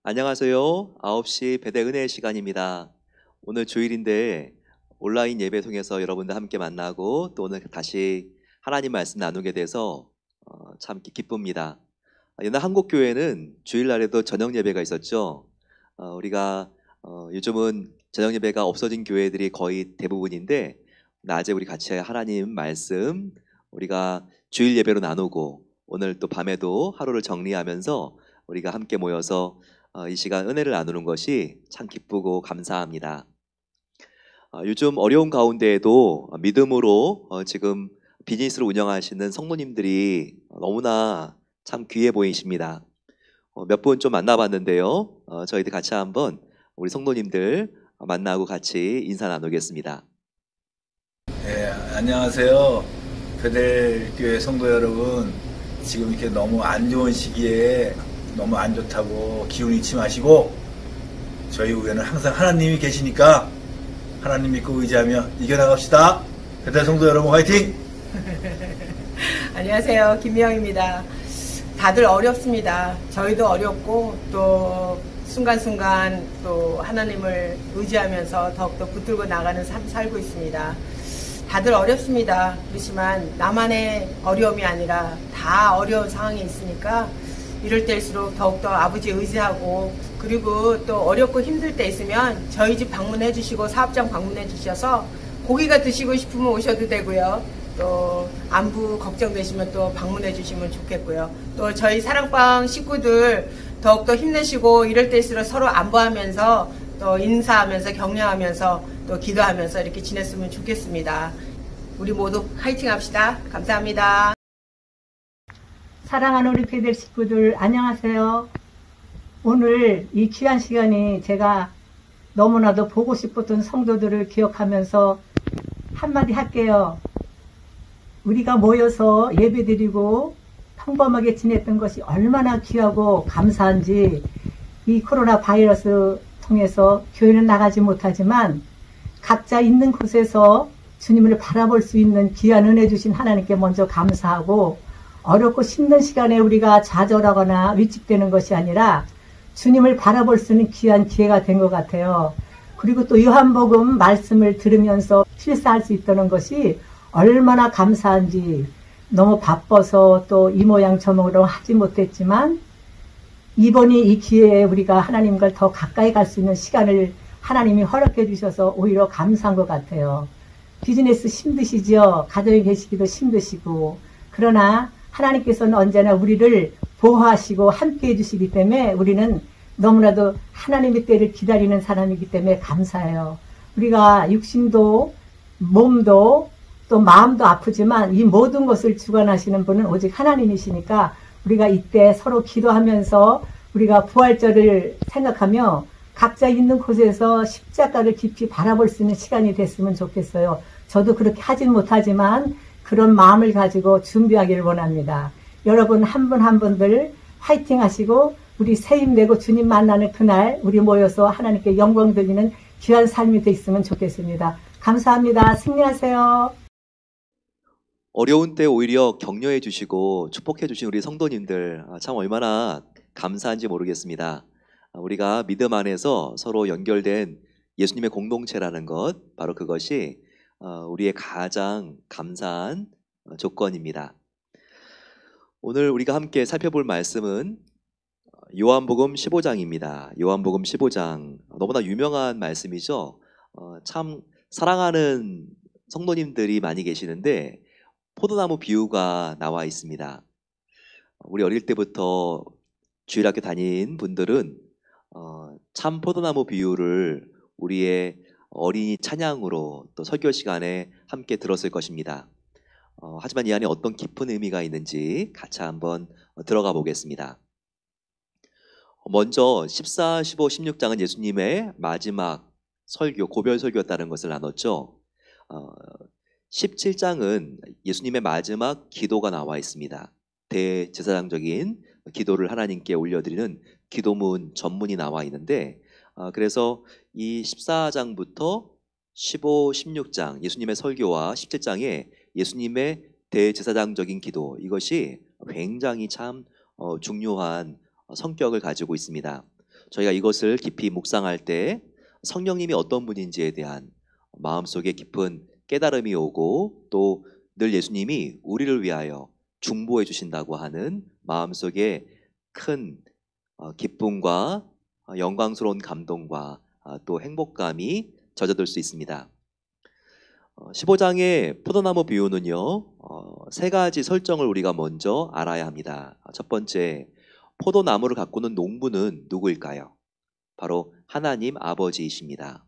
안녕하세요. 9시 배대 은혜의 시간입니다. 오늘 주일인데 온라인 예배 통해서 여러분들 함께 만나고 또 오늘 다시 하나님 말씀 나누게 돼서 참 기쁩니다. 옛날 한국 교회는 주일날에도 저녁 예배가 있었죠. 우리가 요즘은 저녁 예배가 없어진 교회들이 거의 대부분인데 낮에 우리 같이 하나님 말씀 우리가 주일 예배로 나누고 오늘 또 밤에도 하루를 정리하면서 우리가 함께 모여서 이 시간 은혜를 나누는 것이 참 기쁘고 감사합니다. 요즘 어려운 가운데에도 믿음으로 지금 비즈니스를 운영하시는 성도님들이 너무나 참 귀해 보이십니다. 몇 분 좀 만나봤는데요. 저희들 같이 한번 우리 성도님들 만나고 같이 인사 나누겠습니다. 네, 안녕하세요. 베델교회 성도 여러분. 지금 이렇게 너무 안 좋은 시기에 너무 안 좋다고 기운 잃지 마시고 저희 교회는 항상 하나님이 계시니까 하나님 믿고 의지하며 이겨나갑시다. 베델 성도 여러분 화이팅! 안녕하세요. 김미영입니다. 다들 어렵습니다. 저희도 어렵고 또 순간순간 또 하나님을 의지하면서 더욱더 붙들고 나가는 삶 살고 있습니다. 다들 어렵습니다. 그렇지만 나만의 어려움이 아니라 다 어려운 상황이 있으니까 이럴 때일수록 더욱더 아버지 의지하고 그리고 또 어렵고 힘들 때 있으면 저희 집 방문해 주시고 사업장 방문해 주셔서 고기가 드시고 싶으면 오셔도 되고요. 또 안부 걱정되시면 또 방문해 주시면 좋겠고요. 또 저희 사랑방 식구들 더욱더 힘내시고 이럴 때일수록 서로 안부하면서 또 인사하면서 격려하면서 또 기도하면서 이렇게 지냈으면 좋겠습니다. 우리 모두 화이팅 합시다. 감사합니다. 사랑하는 우리 베델 식구들 안녕하세요. 오늘 이 귀한 시간이 제가 너무나도 보고 싶었던 성도들을 기억하면서 한마디 할게요. 우리가 모여서 예배드리고 평범하게 지냈던 것이 얼마나 귀하고 감사한지 이 코로나 바이러스 통해서 교회는 나가지 못하지만 각자 있는 곳에서 주님을 바라볼 수 있는 귀한 은혜 주신 하나님께 먼저 감사하고 어렵고 힘든 시간에 우리가 좌절하거나 위축되는 것이 아니라 주님을 바라볼 수 있는 귀한 기회가 된 것 같아요. 그리고 또 요한복음 말씀을 들으면서 실사할 수 있다는 것이 얼마나 감사한지 너무 바빠서 또 이 모양 저 모양 하지 못했지만 이번이 이 기회에 우리가 하나님과 더 가까이 갈 수 있는 시간을 하나님이 허락해 주셔서 오히려 감사한 것 같아요. 비즈니스 힘드시죠? 가정에 계시기도 힘드시고 그러나 하나님께서는 언제나 우리를 보호하시고 함께 해주시기 때문에 우리는 너무나도 하나님의 때를 기다리는 사람이기 때문에 감사해요. 우리가 육신도 몸도 또 마음도 아프지만 이 모든 것을 주관하시는 분은 오직 하나님이시니까 우리가 이때 서로 기도하면서 우리가 부활절을 생각하며 각자 있는 곳에서 십자가를 깊이 바라볼 수 있는 시간이 됐으면 좋겠어요. 저도 그렇게 하진 못하지만 그런 마음을 가지고 준비하기를 원합니다. 여러분 한 분 한 분들 화이팅 하시고 우리 새 힘내고 주님 만나는 그날 우리 모여서 하나님께 영광 돌리는 귀한 삶이 됐으면 좋겠습니다. 감사합니다. 승리하세요. 어려운 때 오히려 격려해 주시고 축복해 주신 우리 성도님들 참 얼마나 감사한지 모르겠습니다. 우리가 믿음 안에서 서로 연결된 예수님의 공동체라는 것, 바로 그것이 우리의 가장 감사한 조건입니다. 오늘 우리가 함께 살펴볼 말씀은 요한복음 15장입니다. 요한복음 15장 너무나 유명한 말씀이죠. 참 사랑하는 성도님들이 많이 계시는데 포도나무 비유가 나와 있습니다. 우리 어릴 때부터 주일학교 다닌 분들은 참 포도나무 비유를 우리의 어린이 찬양으로 또 설교 시간에 함께 들었을 것입니다. 하지만 이 안에 어떤 깊은 의미가 있는지 같이 한번 들어가 보겠습니다. 먼저 14, 15, 16장은 예수님의 마지막 설교, 고별 설교였다는 것을 나눴죠. 17장은 예수님의 마지막 기도가 나와 있습니다. 대제사장적인 기도를 하나님께 올려드리는 기도문 전문이 나와 있는데 그래서 이 14장부터 15, 16장 예수님의 설교와 17장에 예수님의 대제사장적인 기도 이것이 굉장히 참 중요한 성격을 가지고 있습니다. 저희가 이것을 깊이 묵상할 때 성령님이 어떤 분인지에 대한 마음속에 깊은 깨달음이 오고 또 늘 예수님이 우리를 위하여 중보해 주신다고 하는 마음속에 큰 기쁨과 영광스러운 감동과 또 행복감이 젖어들 수 있습니다. 15장의 포도나무 비유는요, 세 가지 설정을 우리가 먼저 알아야 합니다. 첫 번째, 포도나무를 가꾸는 농부는 누구일까요? 바로 하나님 아버지이십니다.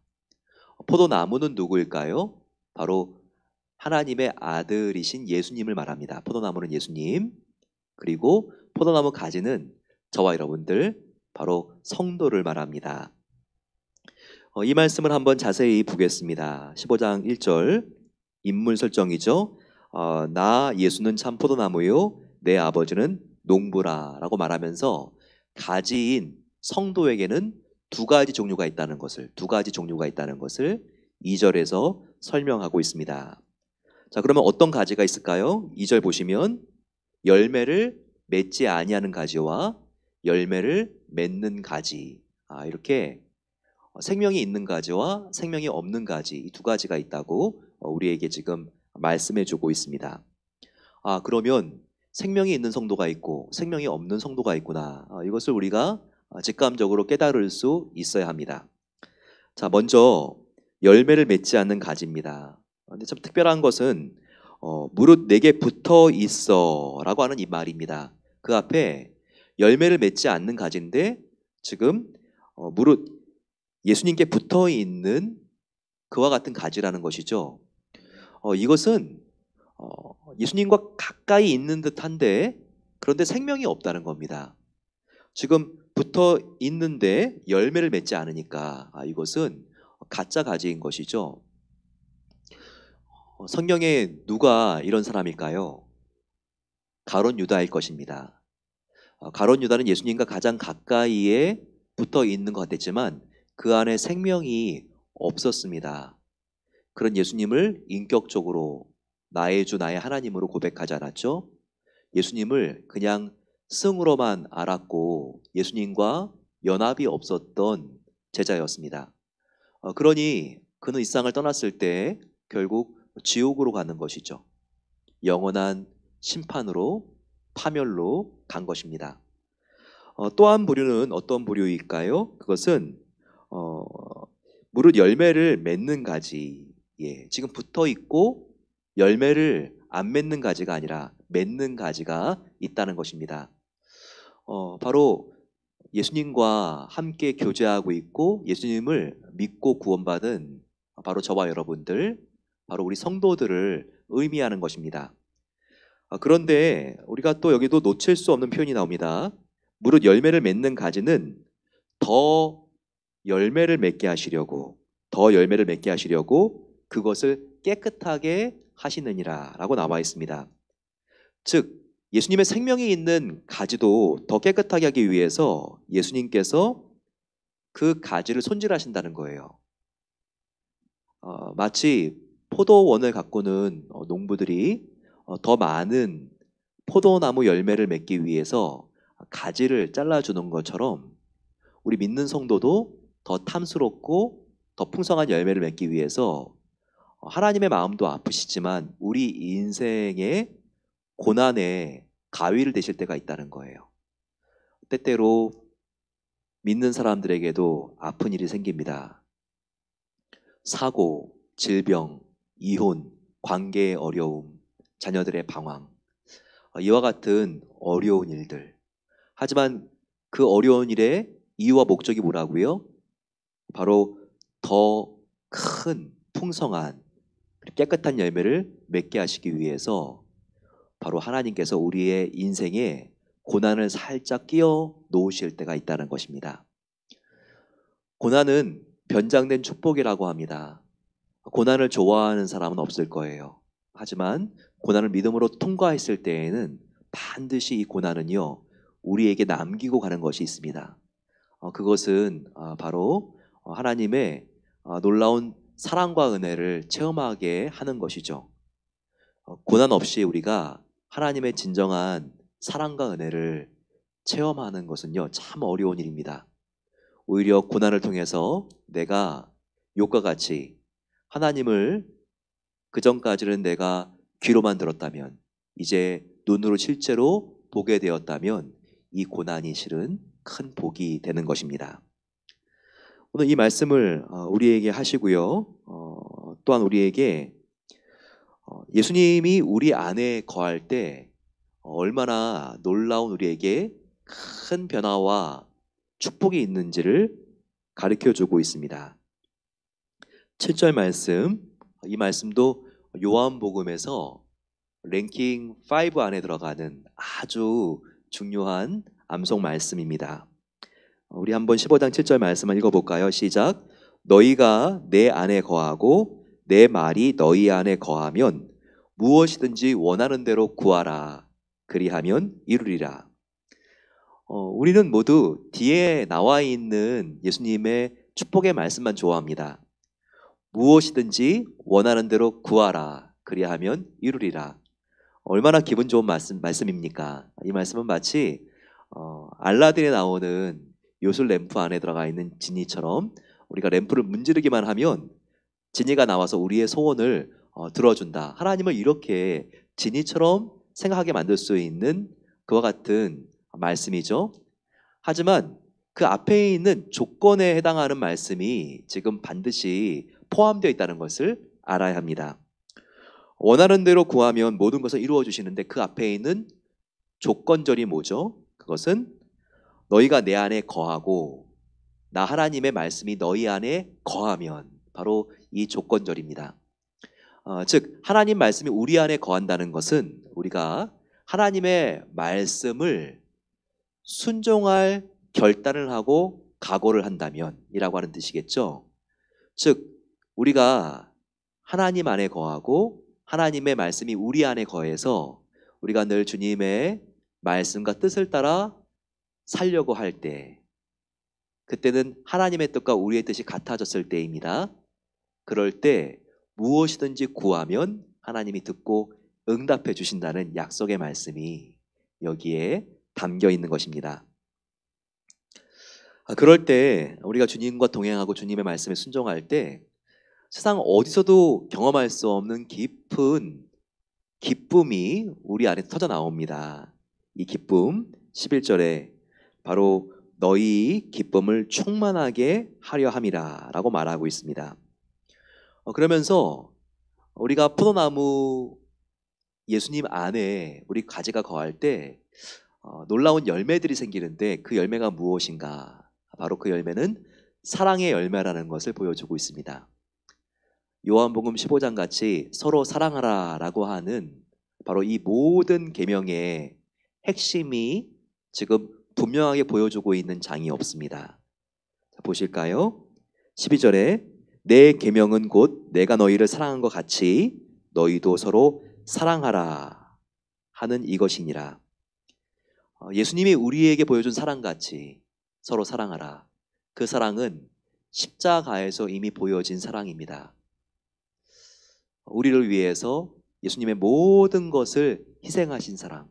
포도나무는 누구일까요? 바로 하나님의 아들이신 예수님을 말합니다. 포도나무는 예수님, 그리고 포도나무 가지는 저와 여러분들, 바로 성도를 말합니다. 이 말씀을 한번 자세히 보겠습니다. 15장 1절 인물 설정이죠. 나 예수는 참 포도나무요 내 아버지는 농부라 라고 말하면서 가지인 성도에게는 두 가지 종류가 있다는 것을 2절에서 설명하고 있습니다. 자, 그러면 어떤 가지가 있을까요? 2절 보시면 열매를 맺지 아니하는 가지와 열매를 맺는 가지, 이렇게 생명이 있는 가지와 생명이 없는 가지, 이 두 가지가 있다고 우리에게 지금 말씀해 주고 있습니다. 그러면 생명이 있는 성도가 있고 생명이 없는 성도가 있구나. 이것을 우리가 직감적으로 깨달을 수 있어야 합니다. 자, 먼저 열매를 맺지 않는 가지입니다. 근데 참 특별한 것은 무릇 내게 붙어 있어 라고 하는 이 말입니다. 그 앞에 열매를 맺지 않는 가지인데 지금 무릇 예수님께 붙어 있는 그와 같은 가지라는 것이죠. 이것은 예수님과 가까이 있는 듯한데 그런데 생명이 없다는 겁니다. 지금 붙어 있는데 열매를 맺지 않으니까 이것은 가짜 가지인 것이죠. 성경에 누가 이런 사람일까요? 가룟 유다일 것입니다. 가룟 유다는 예수님과 가장 가까이에 붙어 있는 것 같았지만 그 안에 생명이 없었습니다. 그런 예수님을 인격적으로 나의 주 나의 하나님으로 고백하지 않았죠. 예수님을 그냥 승으로만 알았고 예수님과 연합이 없었던 제자였습니다. 그러니 그는 이 세상을 떠났을 때 결국 지옥으로 가는 것이죠. 영원한 심판으로 파멸로 간 것입니다. 또 한 부류는 어떤 부류일까요? 그것은 무릇 열매를 맺는 가지, 지금 붙어 있고 열매를 안 맺는 가지가 아니라 맺는 가지가 있다는 것입니다. 바로 예수님과 함께 교제하고 있고 예수님을 믿고 구원받은 바로 저와 여러분들, 바로 우리 성도들을 의미하는 것입니다. 그런데 우리가 또 여기도 놓칠 수 없는 표현이 나옵니다. 무릇 열매를 맺는 가지는 더 열매를 맺게 하시려고 그것을 깨끗하게 하시느니라 라고 나와 있습니다. 즉 예수님의 생명이 있는 가지도 더 깨끗하게 하기 위해서 예수님께서 그 가지를 손질하신다는 거예요. 마치 포도원을 가꾸는 농부들이 더 많은 포도나무 열매를 맺기 위해서 가지를 잘라주는 것처럼 우리 믿는 성도도 더 탐스럽고 더 풍성한 열매를 맺기 위해서 하나님의 마음도 아프시지만 우리 인생의 고난에 가위를 대실 때가 있다는 거예요. 때때로 믿는 사람들에게도 아픈 일이 생깁니다. 사고, 질병, 이혼, 관계의 어려움, 자녀들의 방황, 이와 같은 어려운 일들. 하지만 그 어려운 일의 이유와 목적이 뭐라고요? 바로 더 큰 풍성한 깨끗한 열매를 맺게 하시기 위해서 바로 하나님께서 우리의 인생에 고난을 살짝 끼워 놓으실 때가 있다는 것입니다. 고난은 변장된 축복이라고 합니다. 고난을 좋아하는 사람은 없을 거예요. 하지만 고난을 믿음으로 통과했을 때에는 반드시 이 고난은요 우리에게 남기고 가는 것이 있습니다. 그것은 바로 하나님의 놀라운 사랑과 은혜를 체험하게 하는 것이죠. 고난 없이 우리가 하나님의 진정한 사랑과 은혜를 체험하는 것은요 참 어려운 일입니다. 오히려 고난을 통해서 내가 욕과 같이 하나님을 그전까지는 내가 귀로만 들었다면 이제 눈으로 실제로 보게 되었다면 이 고난이 실은 큰 복이 되는 것입니다. 오늘 이 말씀을 우리에게 하시고요. 또한 우리에게 예수님이 우리 안에 거할 때 얼마나 놀라운 우리에게 큰 변화와 축복이 있는지를 가르쳐주고 있습니다. 7절 말씀, 이 말씀도 요한복음에서 랭킹 5 안에 들어가는 아주 중요한 암송 말씀입니다. 우리 한번 15장 7절 말씀을 읽어볼까요? 시작. 너희가 내 안에 거하고 내 말이 너희 안에 거하면 무엇이든지 원하는 대로 구하라. 그리하면 이루리라. 우리는 모두 뒤에 나와 있는 예수님의 축복의 말씀만 좋아합니다. 무엇이든지 원하는 대로 구하라. 그리하면 이루리라. 얼마나 기분 좋은 말씀입니까? 이 말씀은 마치 알라딘에 나오는 요술 램프 안에 들어가 있는 지니처럼 우리가 램프를 문지르기만 하면 지니가 나와서 우리의 소원을 들어준다. 하나님을 이렇게 지니처럼 생각하게 만들 수 있는 그와 같은 말씀이죠. 하지만 그 앞에 있는 조건에 해당하는 말씀이 지금 반드시 포함되어 있다는 것을 알아야 합니다. 원하는 대로 구하면 모든 것을 이루어 주시는데 그 앞에 있는 조건절이 뭐죠? 그것은 너희가 내 안에 거하고 나 하나님의 말씀이 너희 안에 거하면, 바로 이 조건절입니다. 즉 하나님 말씀이 우리 안에 거한다는 것은 우리가 하나님의 말씀을 순종할 결단을 하고 각오를 한다면 이라고 하는 뜻이겠죠. 즉 우리가 하나님 안에 거하고 하나님의 말씀이 우리 안에 거해서 우리가 늘 주님의 말씀과 뜻을 따라 살려고 할 때, 그때는 하나님의 뜻과 우리의 뜻이 같아졌을 때입니다. 그럴 때 무엇이든지 구하면 하나님이 듣고 응답해 주신다는 약속의 말씀이 여기에 담겨 있는 것입니다. 그럴 때 우리가 주님과 동행하고 주님의 말씀에 순종할 때 세상 어디서도 경험할 수 없는 깊은 기쁨이 우리 안에 터져 나옵니다. 이 기쁨 11절에 바로 너희 기쁨을 충만하게 하려 함이라 라고 말하고 있습니다. 그러면서 우리가 포도나무 예수님 안에 우리 가지가 거할 때 놀라운 열매들이 생기는데 그 열매가 무엇인가? 바로 그 열매는 사랑의 열매라는 것을 보여주고 있습니다. 요한복음 15장 같이 서로 사랑하라 라고 하는 바로 이 모든 계명의 핵심이 지금 분명하게 보여주고 있는 장이 없습니다. 자, 보실까요? 12절에 내 계명은 곧 내가 너희를 사랑한 것 같이 너희도 서로 사랑하라 하는 이것이니라. 예수님이 우리에게 보여준 사랑같이 서로 사랑하라. 그 사랑은 십자가에서 이미 보여진 사랑입니다. 우리를 위해서 예수님의 모든 것을 희생하신 사랑,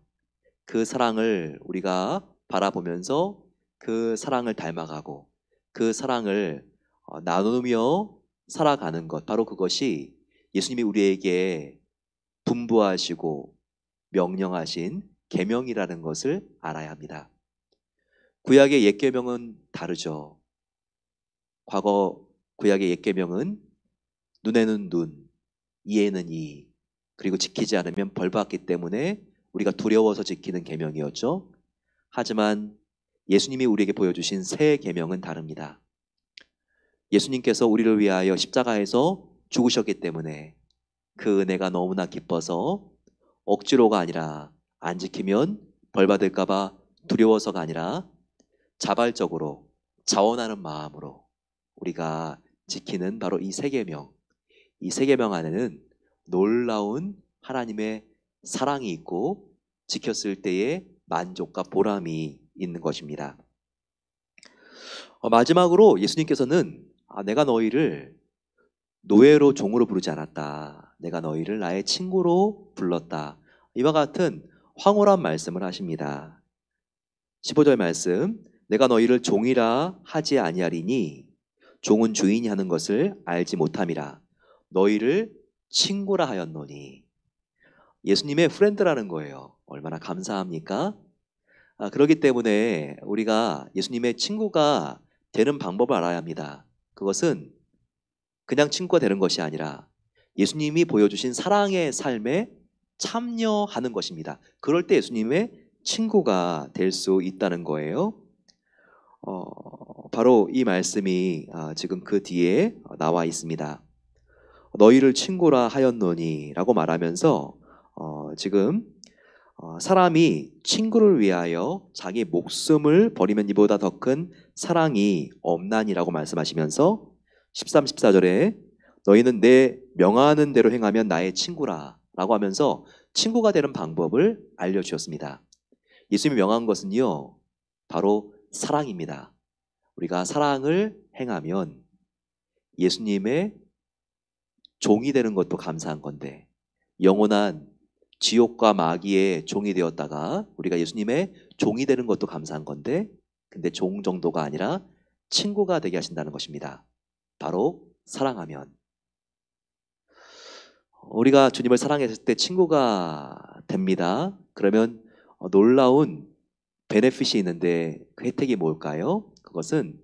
그 사랑을 우리가 바라보면서 그 사랑을 닮아가고 그 사랑을 나누며 살아가는 것, 바로 그것이 예수님이 우리에게 분부하시고 명령하신 계명이라는 것을 알아야 합니다. 구약의 옛 계명은 다르죠. 과거 구약의 옛 계명은 눈에는 눈, 이에는 이, 그리고 지키지 않으면 벌 받기 때문에 우리가 두려워서 지키는 계명이었죠. 하지만 예수님이 우리에게 보여주신 새 계명은 다릅니다. 예수님께서 우리를 위하여 십자가에서 죽으셨기 때문에 그 은혜가 너무나 기뻐서 억지로가 아니라 안 지키면 벌 받을까봐 두려워서가 아니라 자발적으로 자원하는 마음으로 우리가 지키는 바로 이 새 계명. 이 새 계명 안에는 놀라운 하나님의 사랑이 있고 지켰을 때의 만족과 보람이 있는 것입니다. 마지막으로 예수님께서는 내가 너희를 노예로 종으로 부르지 않았다. 내가 너희를 나의 친구로 불렀다. 이와 같은 황홀한 말씀을 하십니다. 15절 말씀. 내가 너희를 종이라 하지 아니하리니 종은 주인이 하는 것을 알지 못함이라. 너희를 친구라 하였노니. 예수님의 프렌드라는 거예요. 얼마나 감사합니까? 그렇기 때문에 우리가 예수님의 친구가 되는 방법을 알아야 합니다. 그것은 그냥 친구가 되는 것이 아니라 예수님이 보여주신 사랑의 삶에 참여하는 것입니다. 그럴 때 예수님의 친구가 될 수 있다는 거예요. 바로 이 말씀이 지금 그 뒤에 나와 있습니다. 너희를 친구라 하였노니 라고 말하면서 지금 사람이 친구를 위하여 자기 목숨을 버리면 이보다 더 큰 사랑이 없나니라고 말씀하시면서 13, 14절에 너희는 내 명하는 대로 행하면 나의 친구라 라고 하면서 친구가 되는 방법을 알려주셨습니다. 예수님이 명한 것은요, 바로 사랑입니다. 우리가 사랑을 행하면 예수님의 종이 되는 것도 감사한 건데, 영원한 지옥과 마귀의 종이 되었다가 우리가 예수님의 종이 되는 것도 감사한 건데, 근데 종 정도가 아니라 친구가 되게 하신다는 것입니다. 바로 사랑하면. 우리가 주님을 사랑했을 때 친구가 됩니다. 그러면 놀라운 베네핏이 있는데 그 혜택이 뭘까요? 그것은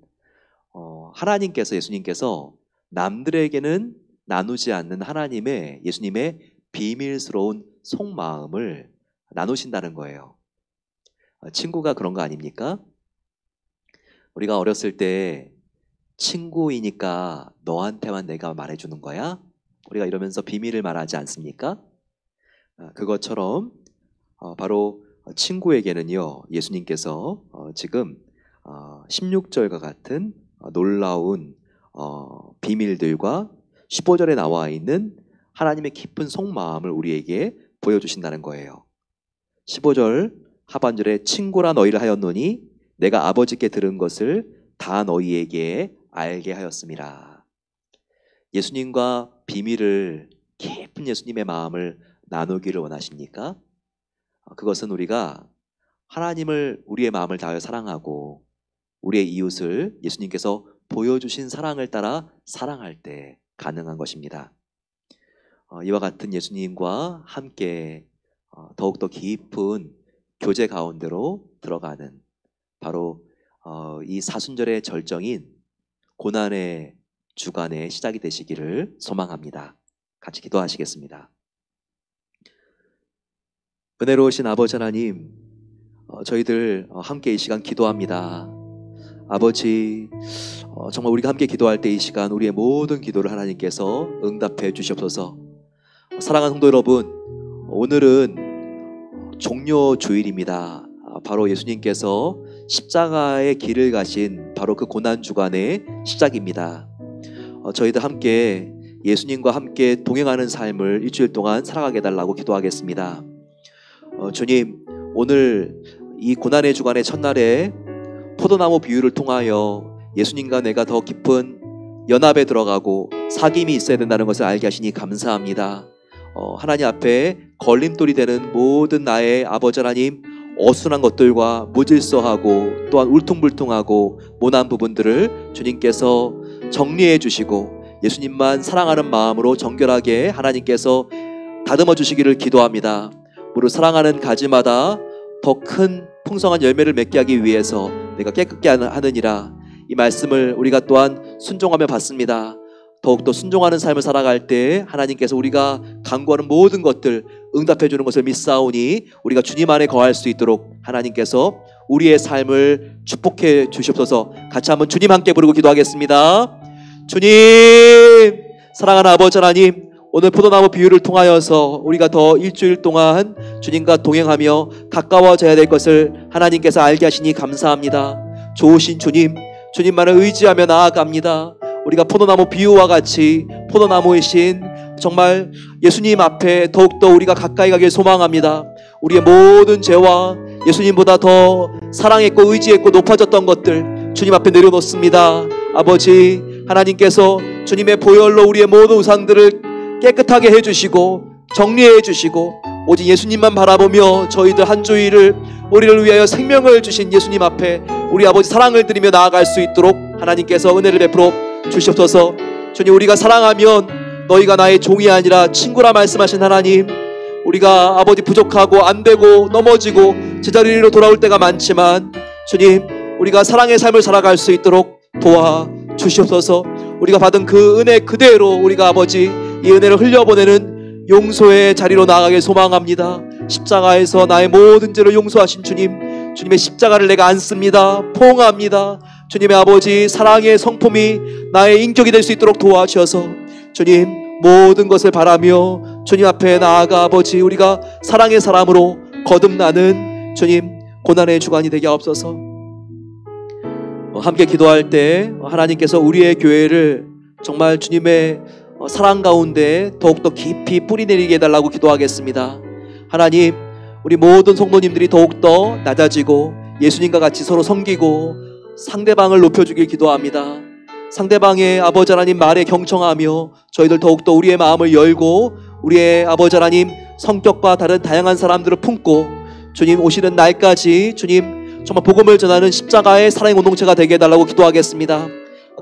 하나님께서, 예수님께서 남들에게는 나누지 않는 하나님의, 예수님의 비밀스러운 속마음을 나누신다는 거예요. 친구가 그런 거 아닙니까? 우리가 어렸을 때 친구이니까 너한테만 내가 말해주는 거야? 우리가 이러면서 비밀을 말하지 않습니까? 그것처럼 바로 친구에게는요, 예수님께서 지금 16절과 같은 놀라운 비밀들과 15절에 나와 있는 하나님의 깊은 속마음을 우리에게 보여주신다는 거예요. 15절 하반절에 친구라 너희를 하였노니 내가 아버지께 들은 것을 다 너희에게 알게 하였음이라. 예수님과 비밀을, 깊은 예수님의 마음을 나누기를 원하십니까? 그것은 우리가 하나님을, 우리의 마음을 다하여 사랑하고 우리의 이웃을 예수님께서 보여주신 사랑을 따라 사랑할 때 가능한 것입니다. 이와 같은 예수님과 함께 더욱더 깊은 교제 가운데로 들어가는 바로 이 사순절의 절정인 고난의 주간의 시작이 되시기를 소망합니다. 같이 기도하시겠습니다. 은혜로우신 아버지 하나님, 저희들 함께 이 시간 기도합니다. 아버지, 정말 우리가 함께 기도할 때 이 시간 우리의 모든 기도를 하나님께서 응답해 주시옵소서. 사랑하는 성도 여러분, 오늘은 종려 주일입니다. 바로 예수님께서 십자가의 길을 가신 바로 그 고난 주간의 시작입니다. 저희들 함께 예수님과 함께 동행하는 삶을 일주일 동안 살아가게 해달라고 기도하겠습니다. 주님, 오늘 이 고난의 주간의 첫날에 포도나무 비유를 통하여 예수님과 내가 더 깊은 연합에 들어가고 사귐이 있어야 된다는 것을 알게 하시니 감사합니다. 하나님 앞에 걸림돌이 되는 모든 나의 아버지 하나님, 어순한 것들과 무질서하고 또한 울퉁불퉁하고 모난 부분들을 주님께서 정리해 주시고 예수님만 사랑하는 마음으로 정결하게 하나님께서 다듬어 주시기를 기도합니다. 무릇 사랑하는 가지마다 더 큰 풍성한 열매를 맺게 하기 위해서 내가 깨끗게 하느니라. 이 말씀을 우리가 또한 순종하며 받습니다. 더욱더 순종하는 삶을 살아갈 때 하나님께서 우리가 간구하는 모든 것들 응답해 주는 것을 믿사오니 우리가 주님 안에 거할 수 있도록 하나님께서 우리의 삶을 축복해 주시옵소서. 같이 한번 주님 함께 부르고 기도하겠습니다. 주님, 사랑하는 아버지 하나님, 오늘 포도나무 비유를 통하여서 우리가 더 일주일 동안 주님과 동행하며 가까워져야 될 것을 하나님께서 알게 하시니 감사합니다. 좋으신 주님, 주님만을 의지하며 나아갑니다. 우리가 포도나무 비유와 같이 포도나무이신 정말 예수님 앞에 더욱더 우리가 가까이 가길 소망합니다. 우리의 모든 죄와 예수님보다 더 사랑했고 의지했고 높아졌던 것들 주님 앞에 내려놓습니다. 아버지 하나님께서 주님의 보혈로 우리의 모든 우상들을 깨끗하게 해주시고 정리해 주시고 오직 예수님만 바라보며 저희들 한 주일을 우리를 위하여 생명을 주신 예수님 앞에 우리 아버지 사랑을 드리며 나아갈 수 있도록 하나님께서 은혜를 베풀어 주시옵소서. 주님, 우리가 사랑하면 너희가 나의 종이 아니라 친구라 말씀하신 하나님, 우리가 아버지 부족하고 안되고 넘어지고 제자리로 돌아올 때가 많지만 주님, 우리가 사랑의 삶을 살아갈 수 있도록 도와주시옵소서. 우리가 받은 그 은혜 그대로 우리가 아버지 이 은혜를 흘려보내는 용서의 자리로 나아가길 소망합니다. 십자가에서 나의 모든 죄를 용서하신 주님, 주님의 십자가를 내가 안습니다. 포옹합니다. 주님의 아버지 사랑의 성품이 나의 인격이 될 수 있도록 도와주셔서 주님, 모든 것을 바라며 주님 앞에 나아가 아버지 우리가 사랑의 사람으로 거듭나는 주님 고난의 주간이 되게 하옵소서. 함께 기도할 때 하나님께서 우리의 교회를 정말 주님의 사랑 가운데 더욱더 깊이 뿌리내리게 해달라고 기도하겠습니다. 하나님, 우리 모든 성도님들이 더욱더 낮아지고 예수님과 같이 서로 섬기고 상대방을 높여주길 기도합니다. 상대방의 아버지 하나님 말에 경청하며 저희들 더욱더 우리의 마음을 열고 우리의 아버지 하나님 성격과 다른 다양한 사람들을 품고 주님 오시는 날까지 주님 정말 복음을 전하는 십자가의 사랑의 공동체가 되게 해달라고 기도하겠습니다.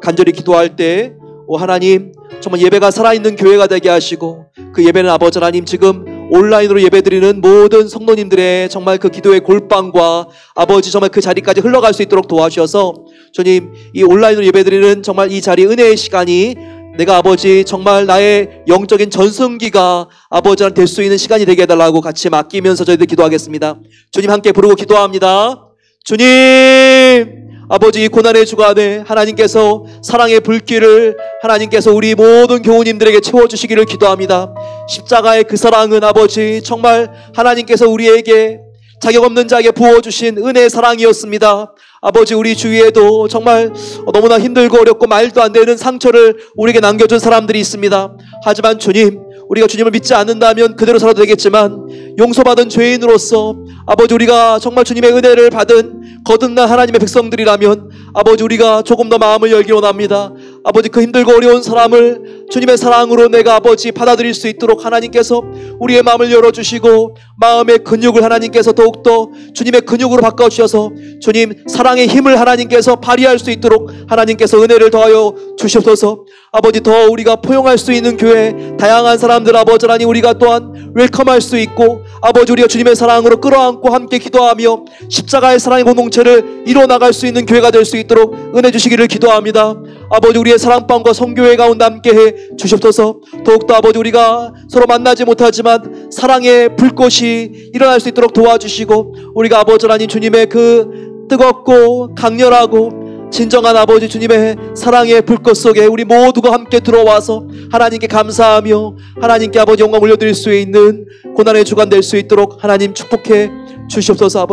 간절히 기도할 때 하나님 정말 예배가 살아있는 교회가 되게 하시고 그 예배는 아버지 하나님 지금 온라인으로 예배드리는 모든 성도님들의 정말 그 기도의 골방과 아버지 정말 그 자리까지 흘러갈 수 있도록 도와주셔서 주님 이 온라인으로 예배드리는 정말 이 자리 은혜의 시간이 내가 아버지 정말 나의 영적인 전승기가 아버지랑 될 수 있는 시간이 되게 해달라고 같이 맡기면서 저희들 기도하겠습니다. 주님 함께 부르고 기도합니다. 주님 아버지 이 고난의 주간에 하나님께서 사랑의 불길을 하나님께서 우리 모든 교우님들에게 채워주시기를 기도합니다. 십자가의 그 사랑은 아버지 정말 하나님께서 우리에게 자격 없는 자에게 부어주신 은혜의 사랑이었습니다. 아버지 우리 주위에도 정말 너무나 힘들고 어렵고 말도 안 되는 상처를 우리에게 남겨준 사람들이 있습니다. 하지만 주님 우리가 주님을 믿지 않는다면 그대로 살아도 되겠지만 용서받은 죄인으로서 아버지 우리가 정말 주님의 은혜를 받은 거듭난 하나님의 백성들이라면 아버지 우리가 조금 더 마음을 열기 원합니다. 아버지 그 힘들고 어려운 사람을 주님의 사랑으로 내가 아버지 받아들일 수 있도록 하나님께서 우리의 마음을 열어주시고 마음의 근육을 하나님께서 더욱더 주님의 근육으로 바꿔주셔서 주님 사랑의 힘을 하나님께서 발휘할 수 있도록 하나님께서 은혜를 더하여 주시옵소서. 아버지 더 우리가 포용할 수 있는 교회 다양한 사람들 아버지 하나님 우리가 또한 웰컴할 수 있고 아버지 우리가 주님의 사랑으로 끌어안고 함께 기도하며 십자가의 사랑의 공동체를 이뤄나갈 수 있는 교회가 될 수 있도록 은혜 주시기를 기도합니다. 아버지 우리의 사랑방과 성교회 가운데 함께해 주시옵소서. 더욱더 아버지 우리가 서로 만나지 못하지만 사랑의 불꽃이 일어날 수 있도록 도와주시고 우리가 아버지 하나님 주님의 그 뜨겁고 강렬하고 진정한 아버지 주님의 사랑의 불꽃 속에 우리 모두가 함께 들어와서 하나님께 감사하며 하나님께 아버지 영광 올려드릴 수 있는 고난의 주간 될 수 있도록 하나님 축복해 주시옵소서.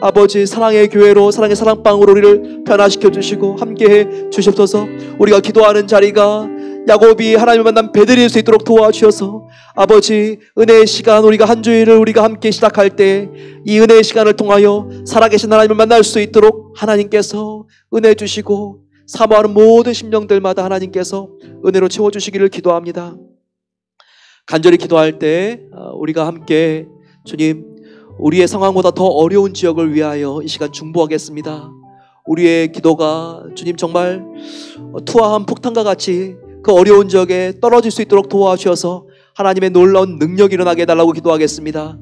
아버지 사랑의 교회로 사랑의 사랑방으로 우리를 변화시켜 주시고 함께해 주시옵소서. 우리가 기도하는 자리가 야곱이 하나님을 만난 베들일 수 있도록 도와주셔서 아버지 은혜의 시간 우리가 한 주일을 우리가 함께 시작할 때 이 은혜의 시간을 통하여 살아계신 하나님을 만날 수 있도록 하나님께서 은혜 주시고 사모하는 모든 심령들마다 하나님께서 은혜로 채워주시기를 기도합니다. 간절히 기도할 때 우리가 함께 주님 우리의 상황보다 더 어려운 지역을 위하여 이 시간 중보하겠습니다. 우리의 기도가 주님 정말 투하한 폭탄과 같이 그 어려운 지역에 떨어질 수 있도록 도와주셔서 하나님의 놀라운 능력이 일어나게 해달라고 기도하겠습니다.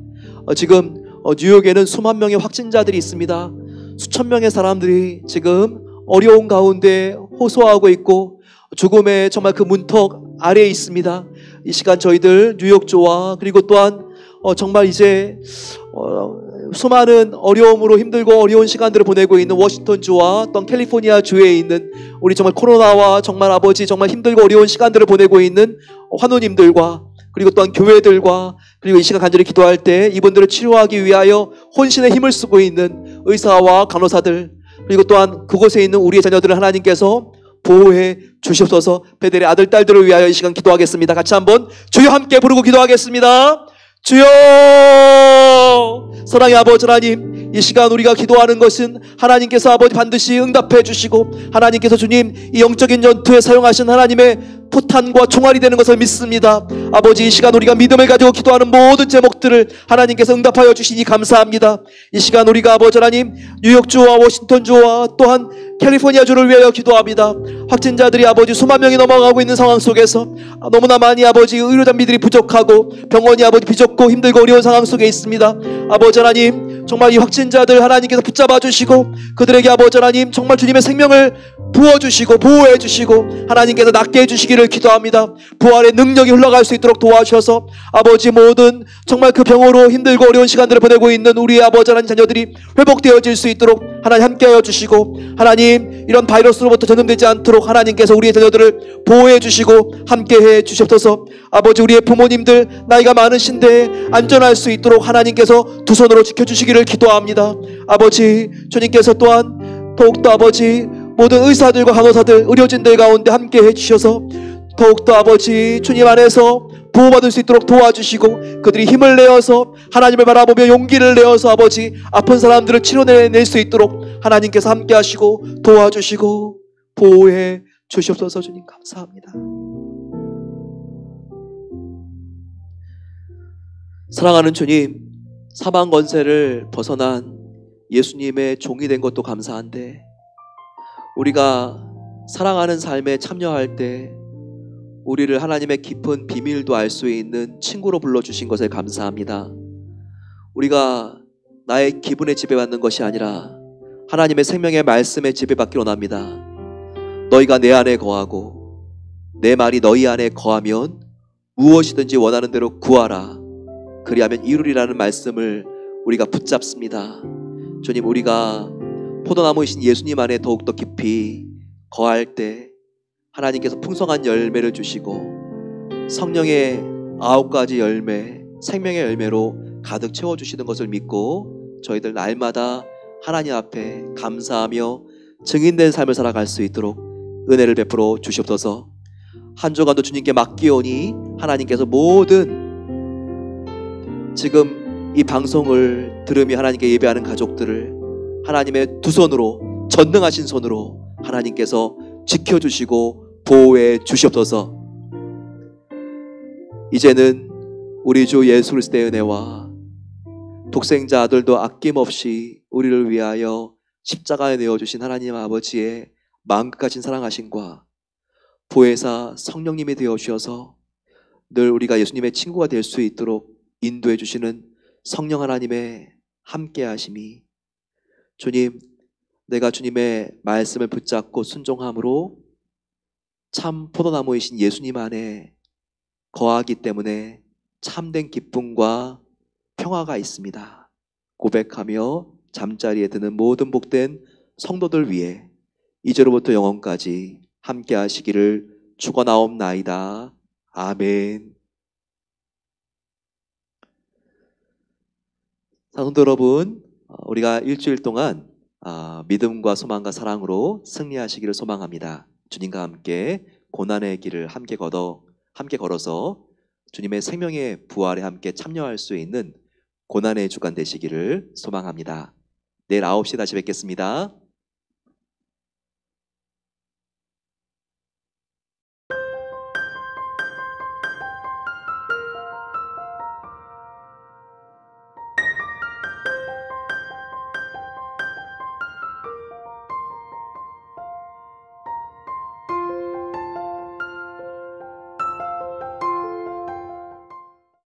지금 뉴욕에는 수만 명의 확진자들이 있습니다. 수천 명의 사람들이 지금 어려운 가운데 호소하고 있고 죽음의 정말 그 문턱 아래에 있습니다. 이 시간 저희들 뉴욕주와 그리고 또한 정말 이제 수많은 어려움으로 힘들고 어려운 시간들을 보내고 있는 워싱턴주와 또 캘리포니아 주에 있는 우리 정말 코로나와 정말 아버지 정말 힘들고 어려운 시간들을 보내고 있는 환우님들과 그리고 또한 교회들과 그리고 이 시간 간절히 기도할 때 이분들을 치료하기 위하여 혼신의 힘을 쓰고 있는 의사와 간호사들 그리고 또한 그곳에 있는 우리의 자녀들을 하나님께서 보호해 주시옵소서. 베델의 아들 딸들을 위하여 이 시간 기도하겠습니다. 같이 한번 주여 함께 부르고 기도하겠습니다. 주여 사랑의 아버지 하나님 이 시간 우리가 기도하는 것은 하나님께서 아버지 반드시 응답해 주시고 하나님께서 주님 이 영적인 전투에 사용하신 하나님의 포탄과 총알이 되는 것을 믿습니다. 아버지, 이 시간 우리가 믿음을 가지고 기도하는 모든 제목들을 하나님께서 응답하여 주시니 감사합니다. 이 시간 우리가 아버지 하나님 뉴욕주와 워싱턴주와 또한 캘리포니아주를 위하여 기도합니다. 확진자들이 아버지 수만 명이 넘어가고 있는 상황 속에서 너무나 많이 아버지 의료 장비들이 부족하고 병원이 아버지 비좁고 힘들고 어려운 상황 속에 있습니다. 아버지 하나님, 정말 이 확진자들 하나님께서 붙잡아 주시고 그들에게 아버지 하나님 정말 주님의 생명을 부어주시고 보호해 주시고 하나님께서 낫게 해주시기를 기도합니다. 부활의 능력이 흘러갈 수 있도록 도와주셔서 아버지 모든 정말 그 병으로 힘들고 어려운 시간들을 보내고 있는 우리의 아버지 하나님 자녀들이 회복되어질 수 있도록 하나님 함께하여 주시고, 하나님 이런 바이러스로부터 전염되지 않도록 하나님께서 우리의 자녀들을 보호해 주시고 함께해 주시옵소서. 아버지, 우리의 부모님들 나이가 많으신데 안전할 수 있도록 하나님께서 두 손으로 지켜주시기를 기도합니다. 아버지, 주님께서 또한 더욱더 아버지 모든 의사들과 간호사들, 의료진들 가운데 함께 해주셔서 더욱더 아버지 주님 안에서 보호받을 수 있도록 도와주시고 그들이 힘을 내어서 하나님을 바라보며 용기를 내어서 아버지 아픈 사람들을 치료해낼 수 있도록 하나님께서 함께 하시고 도와주시고 보호해 주시옵소서. 주님 감사합니다. 사랑하는 주님, 사망 권세를 벗어난 예수님의 종이 된 것도 감사한데 우리가 사랑하는 삶에 참여할 때 우리를 하나님의 깊은 비밀도 알 수 있는 친구로 불러주신 것을 감사합니다. 우리가 나의 기분에 지배받는 것이 아니라 하나님의 생명의 말씀에 지배받기로 원합니다. 너희가 내 안에 거하고 내 말이 너희 안에 거하면 무엇이든지 원하는 대로 구하라. 그리하면 이루리라는 말씀을 우리가 붙잡습니다. 주님, 우리가 포도나무이신 예수님 안에 더욱더 깊이 거할 때 하나님께서 풍성한 열매를 주시고 성령의 9가지 열매, 생명의 열매로 가득 채워주시는 것을 믿고 저희들 날마다 하나님 앞에 감사하며 증인된 삶을 살아갈 수 있도록 은혜를 베풀어 주시옵소서. 한 주간도 주님께 맡기오니 하나님께서 모든 지금 이 방송을 들으며 하나님께 예배하는 가족들을 하나님의 두 손으로, 전능하신 손으로 하나님께서 지켜주시고 보호해 주시옵소서. 이제는 우리 주 예수 그리스도의 은혜와 독생자 아들도 아낌없이 우리를 위하여 십자가에 내어주신 하나님 아버지의 마음 끝까지 사랑하심과 보혜사 성령님이 되어주셔서 늘 우리가 예수님의 친구가 될 수 있도록 인도해 주시는 성령 하나님의 함께하심이, 주님, 내가 주님의 말씀을 붙잡고 순종함으로 참 포도나무이신 예수님 안에 거하기 때문에 참된 기쁨과 평화가 있습니다. 고백하며 잠자리에 드는 모든 복된 성도들 위해 이제로부터 영원까지 함께 하시기를 축원하옵나이다. 아멘. 성도 여러분, 우리가 일주일 동안 믿음과 소망과 사랑으로 승리하시기를 소망합니다. 주님과 함께 고난의 길을 함께 걸어서 주님의 생명의 부활에 함께 참여할 수 있는 고난의 주간 되시기를 소망합니다. 내일 9시에 다시 뵙겠습니다.